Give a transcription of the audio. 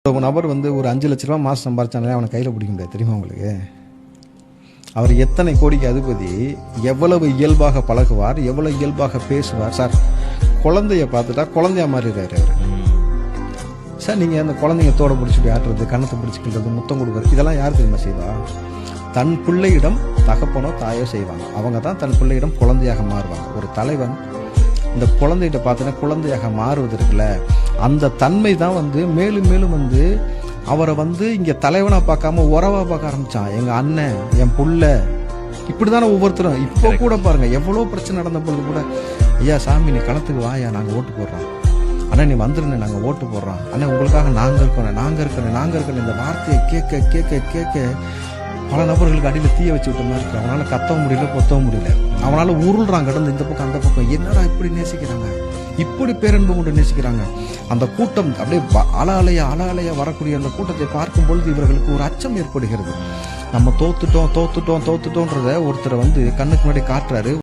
ஒரு நபர் வந்து ஒரு 5 லட்ச ரூபா மாதம் சம்பாரிச்சாலே அவனை கையில் பிடிக்க முடியாது, தெரியுமா உங்களுக்கு? அவர் எத்தனை கோடிக்கு அதிபதி, எவ்வளவு இயல்பாக பழகுவார், எவ்வளவு இயல்பாக பேசுவார். சார், குழந்தைய பார்த்துட்டா குழந்தையா மாறிடுறாரு அவர். சார், நீங்கள் அந்த குழந்தைங்க தோட பிடிச்சிட்டு ஆட்டுறது, கண்ணத்தை பிடிச்சிக்கிறது, முத்தம் கொடுக்குறது, இதெல்லாம் யார் தெரியுமா செய்வா? தன் பிள்ளையிடம் தகப்பனோ தாயோ செய்வாங்க. அவங்க தான் தன் பிள்ளையிடம் குழந்தையாக மாறுவாங்க. ஒரு தலைவன் இந்த குழந்தைகிட்ட பார்த்தீங்கன்னா குழந்தையாக மாறுவது இருக்குல்ல, அந்த தன்மை தான் வந்து மேலும் மேலும் வந்து அவரை வந்து இங்கே தலைவனாக பார்க்காம உறவாக பார்க்க ஆரம்பித்தான். எங்கள் அண்ணன், என் புள்ள, இப்படி தானே ஒவ்வொருத்தரும். இப்போ கூட பாருங்கள், எவ்வளோ பிரச்சனை நடந்த பொழுது கூட, ஐயா சாமி நீ களத்துக்கு வாயா, நாங்கள் ஓட்டு போடுறோம், அண்ணா நீ வந்துருங்க நாங்கள் ஓட்டு போடுறோம், அண்ணா உங்களுக்காக நாங்கள் இருக்கணும் இந்த வார்த்தையை கேட்க கேட்க கேட்க பல நபர்களுக்கு அடியில் தீய வச்சு விட்ட மாதிரி இருக்கு. அவனால் கத்தவும் முடியல, பொத்தவும் முடியல. அவனால் உருள்றான் கடந்து இந்த பக்கம் அந்த பக்கம். என்னடா இப்படி நேசிக்கிறாங்க, இப்படி பேரன்பு கொண்டு நேசிக்கிறாங்க. அந்த கூட்டம் அப்படியே அலையா வரக்கூடிய அந்த கூட்டத்தை பார்க்கும் பொழுது இவர்களுக்கு ஒரு அச்சம் ஏற்படுகிறது. நம்ம தோத்துட்டோன்றத ஒருத்தரை வந்து கண்ணுக்கு முன்னாடி காட்டுறாரு.